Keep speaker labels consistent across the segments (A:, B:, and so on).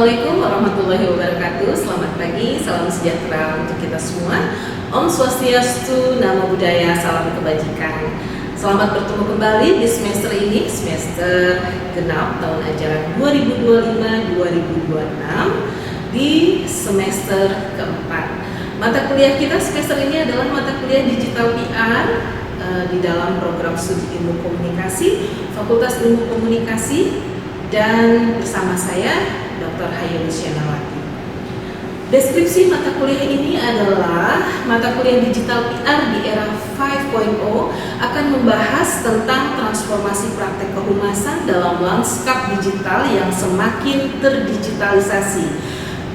A: Assalamualaikum warahmatullahi wabarakatuh. Selamat pagi, salam sejahtera untuk kita semua. Om Swastiastu, Namo Buddhaya, salam kebajikan. Selamat bertemu kembali di semester ini, semester genap tahun ajaran 2025-2026 di semester keempat. Mata kuliah kita semester ini adalah mata kuliah Digital PR di dalam program studi ilmu komunikasi, Fakultas Ilmu Komunikasi, dan bersama saya Dr. Hayul Syanawati. Deskripsi mata kuliah ini adalah mata kuliah Digital PR di era 5.0 akan membahas tentang transformasi praktek kehumasan dalam lanskap digital yang semakin terdigitalisasi,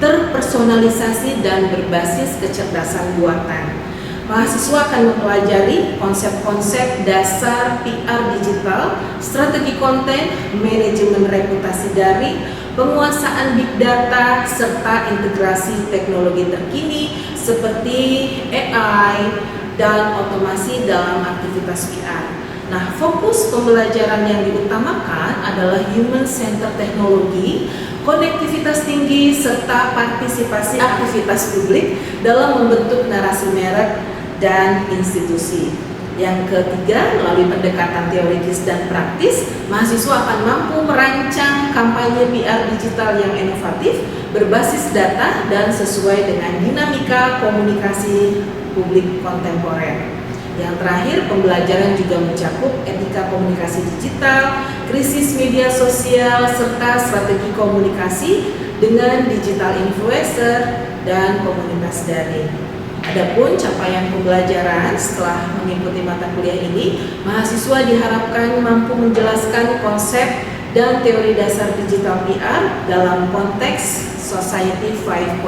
A: terpersonalisasi, dan berbasis kecerdasan buatan. Mahasiswa akan mempelajari konsep-konsep dasar PR digital, strategi konten, manajemen reputasi daring, penguasaan big data, serta integrasi teknologi terkini seperti AI dan otomasi dalam aktivitas PR. Nah, fokus pembelajaran yang diutamakan adalah human center teknologi, konektivitas tinggi, serta partisipasi aktivitas publik dalam membentuk narasi merek dan institusi. Yang ketiga, melalui pendekatan teoritis dan praktis, mahasiswa akan mampu merancang kampanye PR digital yang inovatif, berbasis data, dan sesuai dengan dinamika komunikasi publik kontemporer. Yang terakhir, pembelajaran juga mencakup etika komunikasi digital, krisis media sosial, serta strategi komunikasi dengan digital influencer dan komunitas daring. Adapun capaian pembelajaran setelah mengikuti mata kuliah ini, mahasiswa diharapkan mampu menjelaskan konsep dan teori dasar digital PR dalam konteks Society 5.0.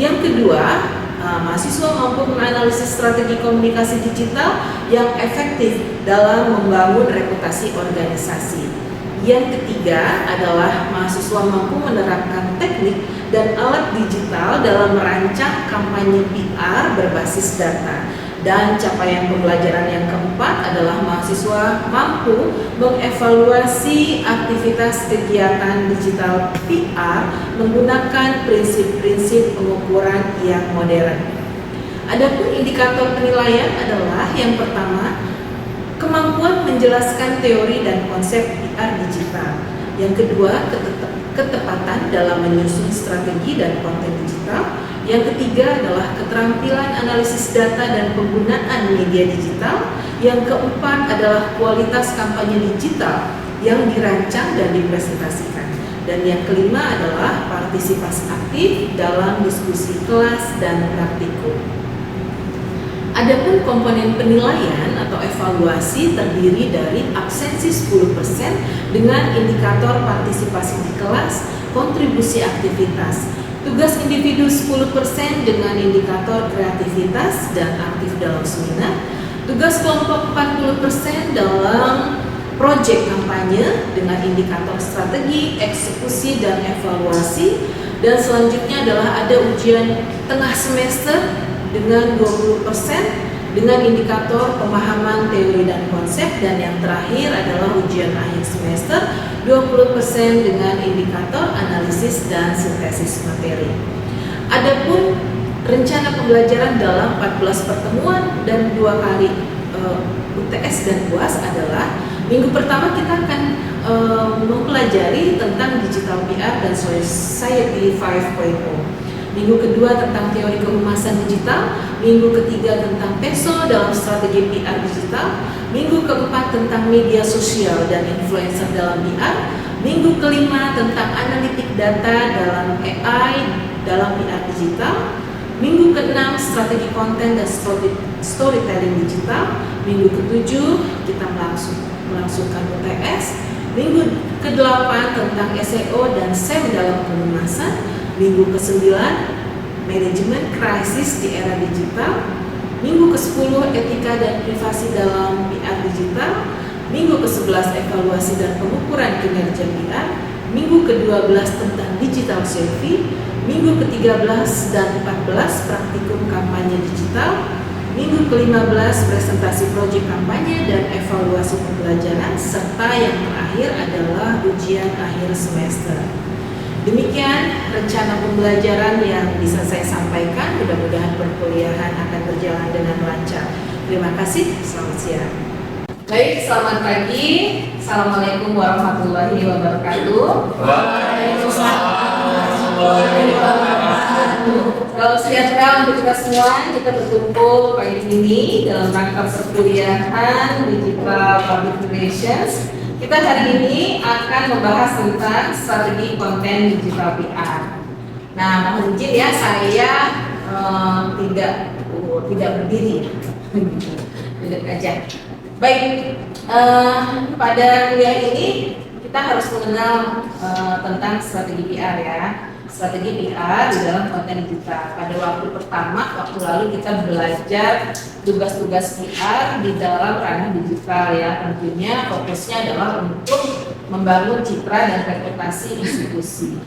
A: Yang kedua, mahasiswa mampu menganalisis strategi komunikasi digital yang efektif dalam membangun reputasi organisasi. Yang ketiga adalah mahasiswa mampu menerapkan teknik dan alat digital dalam merancang kampanye PR berbasis data. Dan capaian pembelajaran yang keempat adalah mahasiswa mampu mengevaluasi aktivitas kegiatan digital PR menggunakan prinsip-prinsip pengukuran yang modern. Adapun indikator penilaian adalah yang pertama, kemampuan menjelaskan teori dan konsep PR digital. Yang kedua, ketepatan dalam menyusun strategi dan konten digital. Yang ketiga adalah keterampilan analisis data dan penggunaan media digital. Yang keempat adalah kualitas kampanye digital yang dirancang dan dipresentasikan. Dan yang kelima adalah partisipasi aktif dalam diskusi kelas dan praktikum. Adapun komponen penilaian atau evaluasi terdiri dari absensi 10% dengan indikator partisipasi di kelas, kontribusi aktivitas, tugas individu 10% dengan indikator kreativitas dan aktif dalam seminar, tugas kelompok 40% dalam proyek kampanye dengan indikator strategi, eksekusi, dan evaluasi. Dan selanjutnya adalah ada ujian tengah semester dengan 20% dengan indikator pemahaman teori dan konsep, dan yang terakhir adalah ujian akhir semester 20% dengan indikator analisis dan sintesis materi. Adapun rencana pembelajaran dalam 14 pertemuan dan 2 kali UTS dan UAS adalah minggu pertama kita akan mempelajari tentang digital PR dan Society 5.0. Minggu kedua tentang teori kehumasan digital, minggu ketiga tentang PESO dalam strategi PR digital, minggu keempat tentang media sosial dan influencer dalam PR, minggu kelima tentang analitik data dalam AI dalam PR digital, minggu keenam strategi konten dan storytelling digital, minggu ketujuh kita melangsungkan UTS, minggu ke-8 tentang SEO dan SEM dalam kehumasan, minggu ke-9 manajemen krisis di era digital, minggu ke-10 etika dan privasi dalam PR digital, minggu ke-11 evaluasi dan pengukuran kinerja PR, minggu ke-12 tentang digital selfie, minggu ke-13 dan 14 praktikum kampanye digital, minggu ke-15 presentasi proyek kampanye dan evaluasi pembelajaran, serta yang terakhir adalah ujian akhir semester. Demikian rencana pembelajaran yang bisa saya sampaikan. Mudah-mudahan perkuliahan akan berjalan dengan lancar. Terima kasih, selamat siang. Baik, selamat pagi. Assalamualaikum warahmatullahi wabarakatuh.
B: Waalaikumsalam warahmatullahi wabarakatuh.
A: Kalau sejahtera untuk kita semua, kita berkumpul pagi ini dalam rangka perkuliahan Digital Public Relations. Kita hari ini akan membahas tentang strategi konten digital PR. Nah, mohon izin ya, saya tidak berdiri, tidak aja. Baik, pada kuliah ini kita harus mengenal tentang strategi PR ya. Strategi PR di dalam konten digital. Pada waktu lalu kita belajar tugas-tugas PR di dalam ranah digital ya. Tentunya fokusnya adalah untuk membangun citra dan reputasi institusi.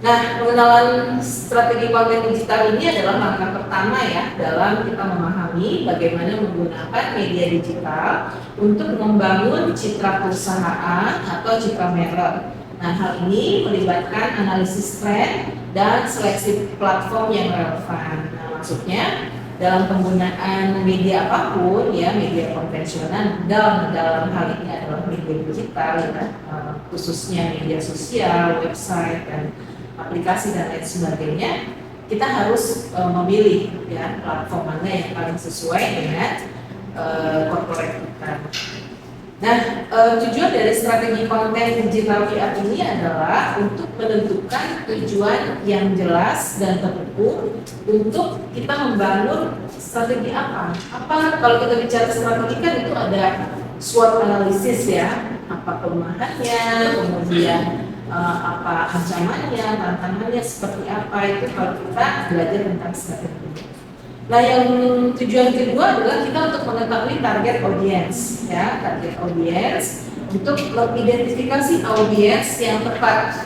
A: Nah, pengenalan strategi konten digital ini adalah langkah pertama ya dalam kita memahami bagaimana menggunakan media digital untuk membangun citra perusahaan atau citra merek. Nah, hal ini melibatkan analisis tren dan seleksi platform yang relevan. Nah, maksudnya dalam penggunaan media apapun ya, media konvensional dalam hal ini adalah media digital ya, khususnya media sosial, website dan aplikasi dan lain sebagainya, kita harus memilih ya platform mana yang paling sesuai dengan corporate kita. Nah, tujuan dari strategi konten digital PR ini adalah untuk menentukan tujuan yang jelas dan terukur untuk kita membangun strategi apa. Kalau kita bicara strategi kan itu ada SWOT analisis ya, apa kelemahannya, kemudian apa ancamannya, tantangannya seperti apa, itu kalau kita belajar tentang strategi. Nah, yang tujuan kedua adalah kita untuk mengetahui target audience ya, target audience untuk mengidentifikasi audience yang tepat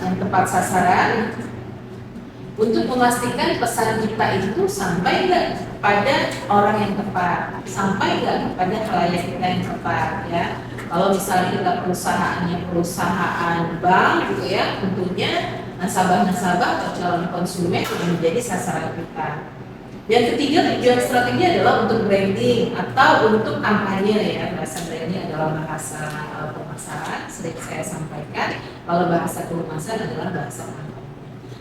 A: sasaran untuk memastikan pesan kita itu sampai nggak pada orang yang tepat, sampai nggak kepada khalayak kita yang tepat ya. Kalau misalnya kita perusahaan bank gitu ya, tentunya nasabah-nasabah atau calon konsumen yang menjadi sasaran kita. Yang ketiga, tujuan strategi adalah untuk branding atau untuk kampanye ya. Bahasa branding adalah bahasa pemasaran, sering saya sampaikan. Kalau bahasa kehumasan adalah bahasa kampanye.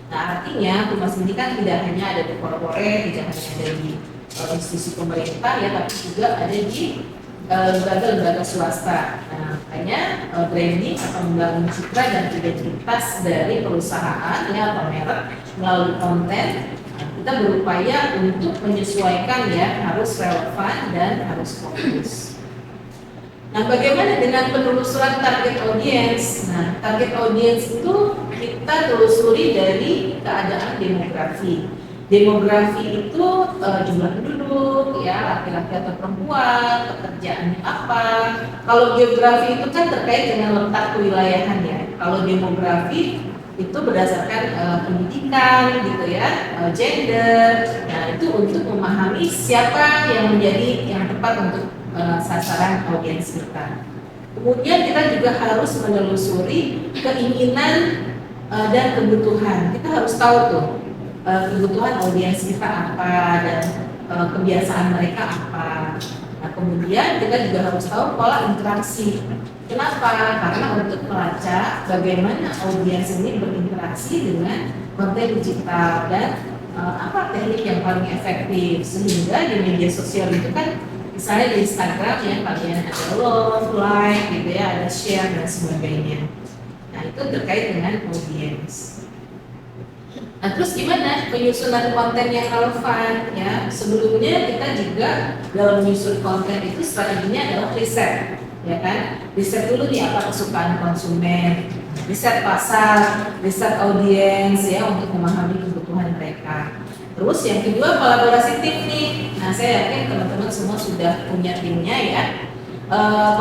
A: Nah, artinya humas ini kan tidak hanya ada di korporat, tidak hanya ada di institusi pemerintah ya, tapi juga ada di lembaga-lembaga swasta. Nah, makanya branding atau membangun citra dan identitas dari perusahaan ya atau merek melalui konten. Kita berupaya untuk menyesuaikan ya, harus relevan dan harus fokus. Nah, bagaimana dengan penelusuran target audience? Nah, target audience itu kita telusuri dari keadaan demografi. Demografi itu jumlah penduduk, ya laki-laki atau perempuan, pekerjaannya apa. Kalau geografi itu kan terkait dengan letak kewilayahan ya. Kalau demografi itu berdasarkan pendidikan gitu ya, gender. Nah, itu untuk memahami siapa yang menjadi yang tepat untuk sasaran audiens kita. Kemudian kita juga harus menelusuri keinginan dan kebutuhan. Kita harus tahu tuh kebutuhan audiens kita apa dan kebiasaan mereka apa. Nah, kemudian kita juga harus tahu pola interaksi. Kenapa? Karena untuk melacak bagaimana audiens ini berinteraksi dengan konten digital dan apa teknik yang paling efektif, sehingga di media sosial itu kan misalnya di Instagram ya kalian ada love, like gitu ya, ada share dan sebagainya. Nah, itu terkait dengan audiens. Nah, terus gimana penyusunan konten yang relevan ya? Sebelumnya kita juga dalam menyusun konten itu strateginya adalah riset. Ya kan, riset dulu nih apa kesukaan konsumen, riset pasar, riset audiens ya untuk memahami kebutuhan mereka. Terus yang kedua kolaborasi tim nih. Nah, saya yakin teman-teman semua sudah punya timnya ya.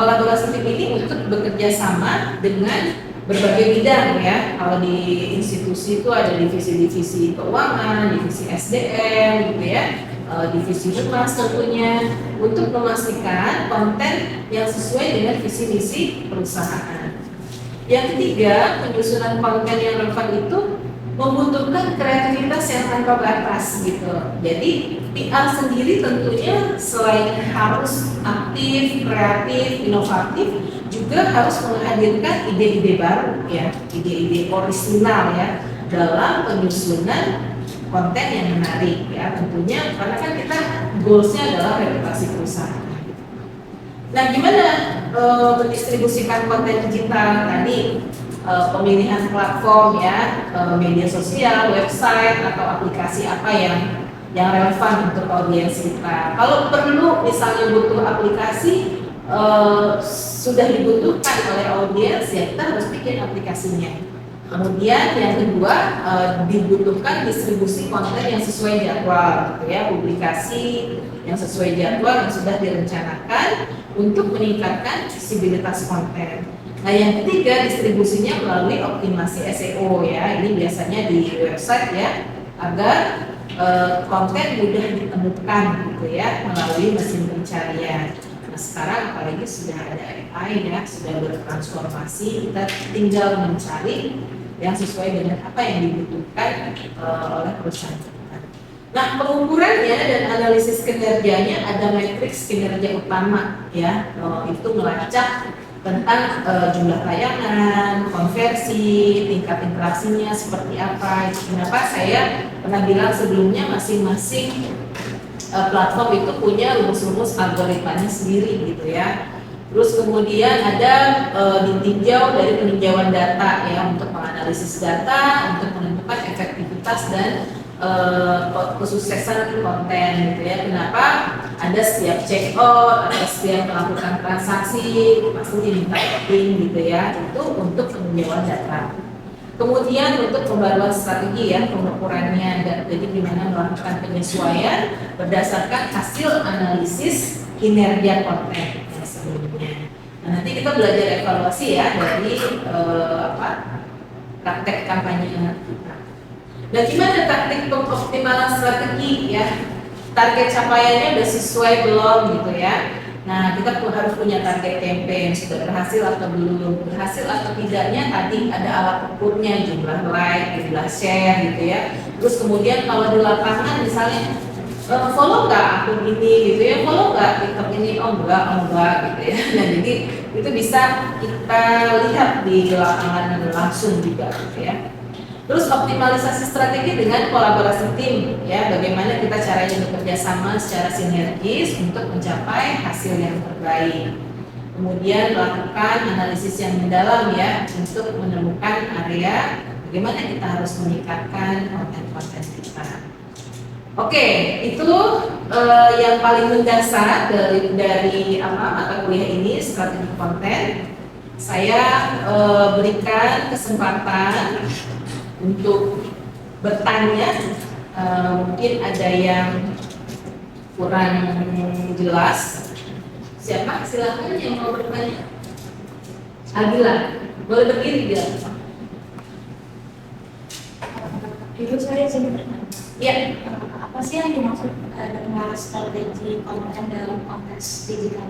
A: Kolaborasi tim ini untuk bekerja sama dengan berbagai bidang ya. Kalau di institusi itu ada divisi-divisi keuangan, divisi SDM gitu ya. Divisi humas tentunya untuk memastikan konten yang sesuai dengan visi misi perusahaan. Yang ketiga, penyusunan konten yang relevan itu membutuhkan kreativitas yang tanpa batas gitu. Jadi PR sendiri tentunya selain harus aktif, kreatif, inovatif, juga harus menghadirkan ide-ide baru ya, ide-ide orisinal ya dalam penyusunan konten yang menarik ya, tentunya karena kan kita goalsnya adalah reputasi perusahaan. Nah, gimana mendistribusikan konten digital tadi? Pemilihan platform ya, media sosial, website atau aplikasi apa yang relevan untuk audiens kita. Kalau perlu misalnya butuh aplikasi sudah dibutuhkan oleh audiens ya kita harus bikin aplikasinya. Kemudian yang kedua dibutuhkan distribusi konten yang sesuai jadwal gitu ya, publikasi yang sesuai jadwal yang sudah direncanakan untuk meningkatkan visibilitas konten. Nah, yang ketiga distribusinya melalui optimasi SEO ya. Ini biasanya di website ya, agar konten mudah ditemukan gitu ya melalui mesin pencarian. Nah, sekarang apalagi sudah ada AI ya, sudah bertransformasi, kita tinggal mencari yang sesuai dengan apa yang dibutuhkan oleh perusahaan kita. Nah, pengukurannya dan analisis kinerjanya ada matriks kinerja utama ya, itu melacak tentang jumlah tayangan, konversi, tingkat interaksinya seperti apa. Kenapa saya pernah bilang sebelumnya masing-masing platform itu punya rumus-rumus algoritmanya sendiri gitu ya. Terus kemudian ada ditinjau dari peninjauan data ya untuk menganalisis data, untuk menentukan efektivitas dan kesuksesan konten gitu ya. Kenapa? Ada setiap check out, ada setiap melakukan transaksi pasti diminta coding gitu ya, itu untuk peninjauan data. Kemudian untuk pembaruan strategi ya, pengukurannya, dan jadi gimana melakukan penyesuaian berdasarkan hasil analisis kinerja konten yang sebelumnya. Nah, nanti kita belajar evaluasi ya dari praktek kampanye kita. Dan gimana taktik pengoptimalan strategi ya? Target capaiannya udah sesuai belum gitu ya? Nah, kita harus punya target campaign, sudah berhasil atau belum, berhasil atau tidaknya tadi ada alat ukurnya, jumlah like, jumlah share gitu ya. Terus kemudian kalau di lapangan misalnya follow nggak akun ini gitu ya, follow nggak TikTok ini, oh enggak gitu ya. Nah, jadi itu bisa kita lihat di lapangan langsung juga gitu ya. Terus optimalisasi strategi dengan kolaborasi tim ya, bagaimana kita caranya bekerja sama secara sinergis untuk mencapai hasil yang terbaik. Kemudian melakukan analisis yang mendalam ya untuk menemukan area bagaimana kita harus meningkatkan konten-konten kita. Oke, itu yang paling mendasar dari mata kuliah ini, strategi konten. Saya berikan kesempatan untuk bertanya, mungkin ada yang kurang jelas. Siapa? Silakan yang mau bertanya. Agila, boleh berdiri dia.
C: Itu saya izin bertanya.
A: Ya.
C: Apa sih yang dimaksud dengan strategi konten dalam konteks digital?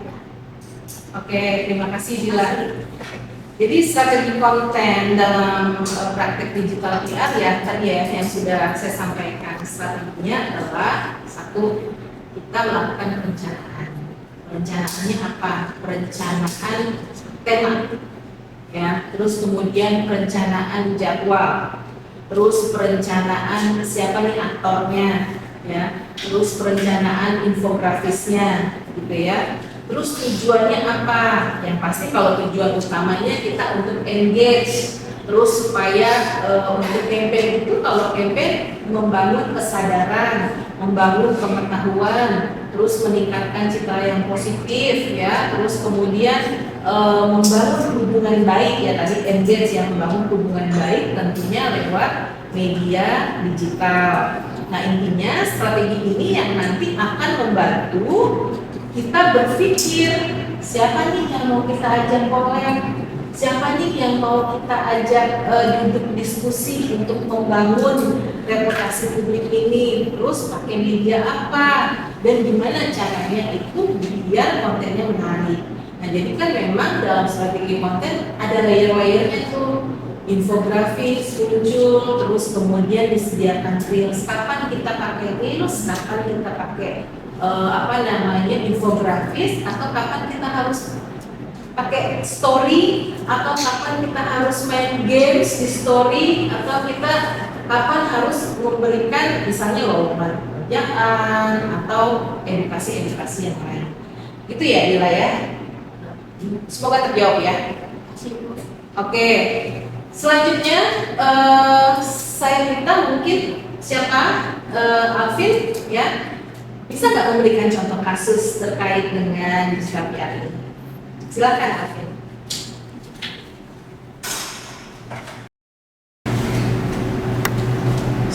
A: Oke, terima kasih Dila. Jadi strategi konten dalam praktek digital PR ya tadi ya yang sudah saya sampaikan, strateginya adalah satu, kita melakukan perencanaan. Perencanaannya apa? Perencanaan tema ya, terus kemudian perencanaan jadwal, terus perencanaan siapa nih aktornya ya, terus perencanaan infografisnya gitu ya. Terus tujuannya apa? Yang pasti kalau tujuan utamanya kita untuk engage, terus supaya untuk campaign itu, kalau campaign membangun kesadaran, membangun pengetahuan, terus meningkatkan citra yang positif ya, terus kemudian membangun hubungan baik ya, tadi engage yang membangun hubungan baik tentunya lewat media digital. Nah, intinya strategi ini yang nanti akan membantu kita berpikir siapa nih yang mau kita ajak collab, siapa nih yang mau kita ajak duduk diskusi untuk membangun reputasi publik ini, terus pakai media apa, dan gimana caranya itu biar kontennya menarik. Nah, jadi kan memang dalam strategi konten ada layer-layernya tuh. infografis muncul, terus kemudian disediakan reels. Kapan kita pakai reels, kapan kita pakai infografis, atau kapan kita harus pakai story, atau kapan kita harus main games di story, atau kita kapan harus memberikan misalnya lowongan pekerjaan atau edukasi-edukasi yang lain. Itu ya Dila ya. Semoga terjawab ya. Oke. Selanjutnya saya minta mungkin siapa Alvin ya bisa nggak memberikan contoh kasus terkait dengan digital PR ini? Silakan Alvin.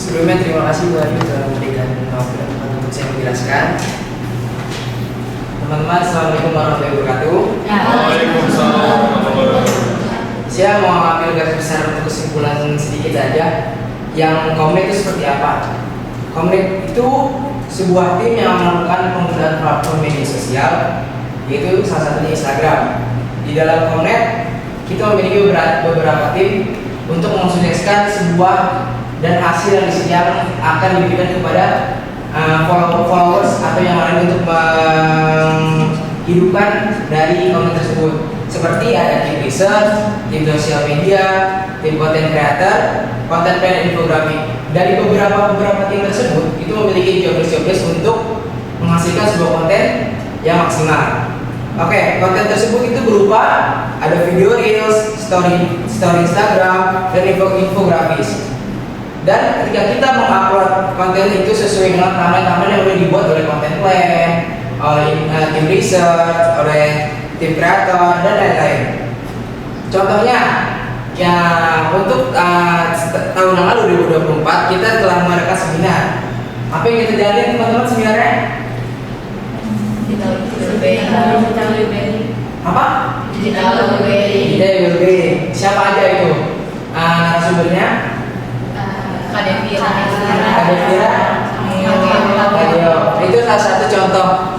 D: Sebelumnya terima kasih Bu Ayu telah memberikan waktu dan tempat untuk saya menjelaskan. Teman-teman, Assalamualaikum warahmatullahi wabarakatuh.
B: Waalaikumsalam warahmatullahi wabarakatuh.
D: Saya mau ambil garis besar untuk kesimpulan sedikit saja. Yang Komnet itu seperti apa? Komnet itu sebuah tim yang melakukan penggunaan platform media sosial, yaitu salah satunya Instagram. Di dalam Komnet, kita memiliki beberapa tim untuk mensukseskan sebuah dan hasil yang akan diberikan kepada followers atau yang lain untuk menghidupkan dari konten tersebut. Seperti ada tim research, tim sosial media, tim content creator, content plan infografik. Dari beberapa tim tersebut itu memiliki job-desk untuk menghasilkan sebuah konten yang maksimal. Oke, konten tersebut itu berupa ada video reels, story Instagram, dan infografis. Dan ketika kita mengupload konten itu sesuai dengan timeline yang sudah dibuat oleh content plan, oleh tim research, oleh tim kreator, dan lain-lain. Contohnya, ya untuk tahun yang lalu 2024 kita telah mengadakan seminar. Apa yang kita jalani teman-teman seminarnya?
B: Digital Library.
D: Apa?
B: Digital Library.
D: Siapa aja itu? Narasumbernya?
B: Kadevira.
D: Itu salah satu contoh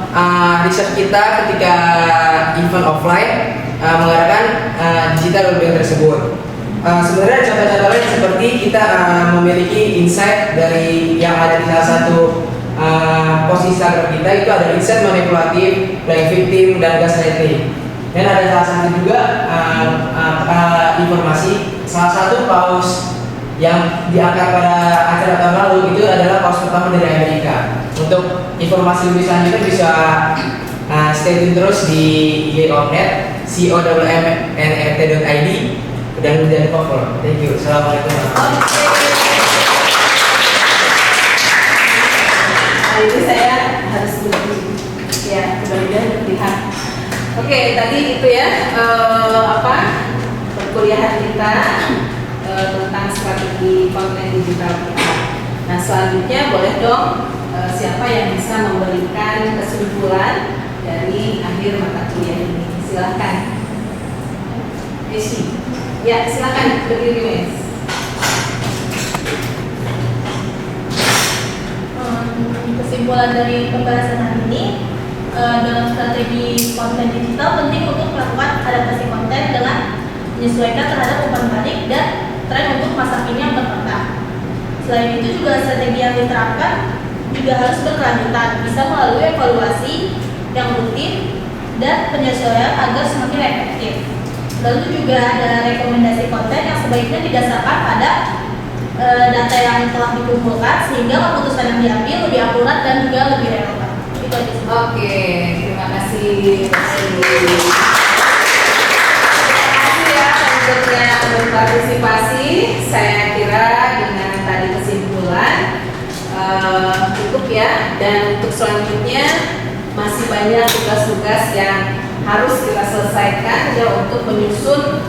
D: riset kita ketika event offline mengadakan digital library tersebut. Sebenarnya contoh-contoh lain seperti kita memiliki insight dari yang ada di salah satu post Instagram kita, itu ada insight manipulatif, playing victim, dan gaslighting. Dan ada salah satu juga informasi salah satu paus yang diangkat pada acara tahun lalu itu adalah paus pertama dari Amerika. Untuk informasi lebih selanjutnya bisa stay tune terus di IG Komnet, commnet.id, dan jangan lupa follow. Thank you. Assalamualaikum warahmatullahi wabarakatuh.
A: Nah, ini saya harus berpihak. Oke, tadi itu ya perkuliahan kita tentang strategi konten digital kita. Nah, selanjutnya boleh dong siapa yang bisa memberikan kesimpulan dari akhir mata kuliah ini? Silahkan. Messi. Ya, silakan berdiri, Mes.
E: Kesimpulan dari pembahasan hari ini, dalam strategi konten digital penting untuk melakukan adaptasi konten dengan menyesuaikan terhadap umpan balik dan tren untuk masa kini yang berkembang. Selain itu juga strategi yang diterapkan juga harus berkelanjutan, bisa melalui evaluasi yang rutin dan penyesuaian agar semakin efektif. Lalu juga ada rekomendasi konten yang sebaiknya didasarkan pada data yang telah dikumpulkan sehingga keputusan yang diambil lebih akurat dan juga lebih relevan. Itu aja sih.
A: Oke, terima kasih. Terima kasih ya tentunya berpartisipasi. Saya kira dengan tadi kesimpulan cukup ya. Dan untuk selanjutnya masih banyak tugas-tugas yang harus kita selesaikan ya untuk menyusun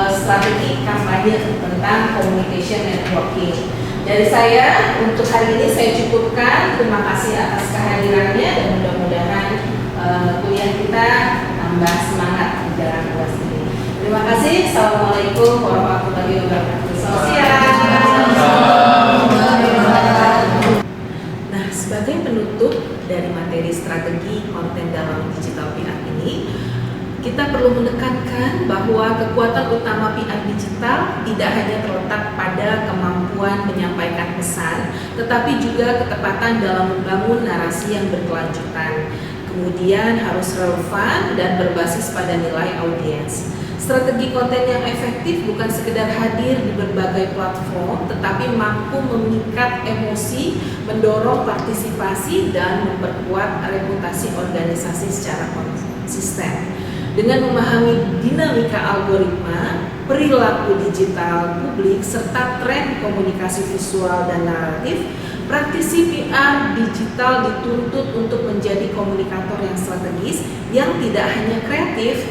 A: strategi kampanye tentang communication networking. Dari saya untuk hari ini saya cukupkan. Terima kasih atas kehadirannya dan mudah-mudahan kuliah kita tambah semangat di jalan kelas ini. Terima kasih. Assalamualaikum warahmatullahi wabarakatuh. Selamat siang. Nah, sebagai penutup dari materi strategi konten dalam digital PR ini, kita perlu menekankan bahwa kekuatan utama PR digital tidak hanya terletak pada kemampuan menyampaikan pesan, tetapi juga ketepatan dalam membangun narasi yang berkelanjutan. Kemudian harus relevan dan berbasis pada nilai audiens. Strategi konten yang efektif bukan sekedar hadir di berbagai platform, tetapi mampu memikat emosi, mendorong partisipasi, dan memperkuat reputasi organisasi secara konsisten. Dengan memahami dinamika algoritma, perilaku digital publik, serta tren komunikasi visual dan naratif, praktisi PR digital dituntut untuk menjadi komunikator yang strategis, yang tidak hanya kreatif,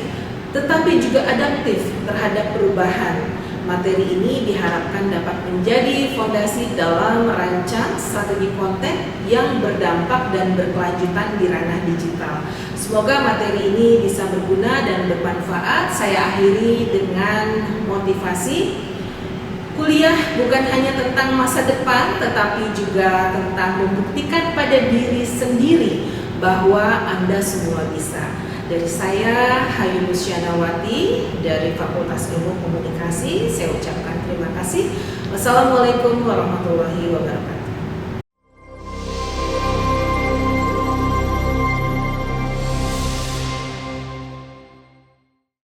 A: tetapi juga adaptif terhadap perubahan. Materi ini diharapkan dapat menjadi fondasi dalam merancang strategi konten yang berdampak dan berkelanjutan di ranah digital. Semoga materi ini bisa berguna dan bermanfaat. Saya akhiri dengan motivasi. Kuliah bukan hanya tentang masa depan, tetapi juga tentang membuktikan pada diri sendiri bahwa Anda semua bisa. Dari saya, Hayu Musyanawati dari Fakultas Ilmu Komunikasi, saya ucapkan terima kasih. Wassalamualaikum warahmatullahi wabarakatuh.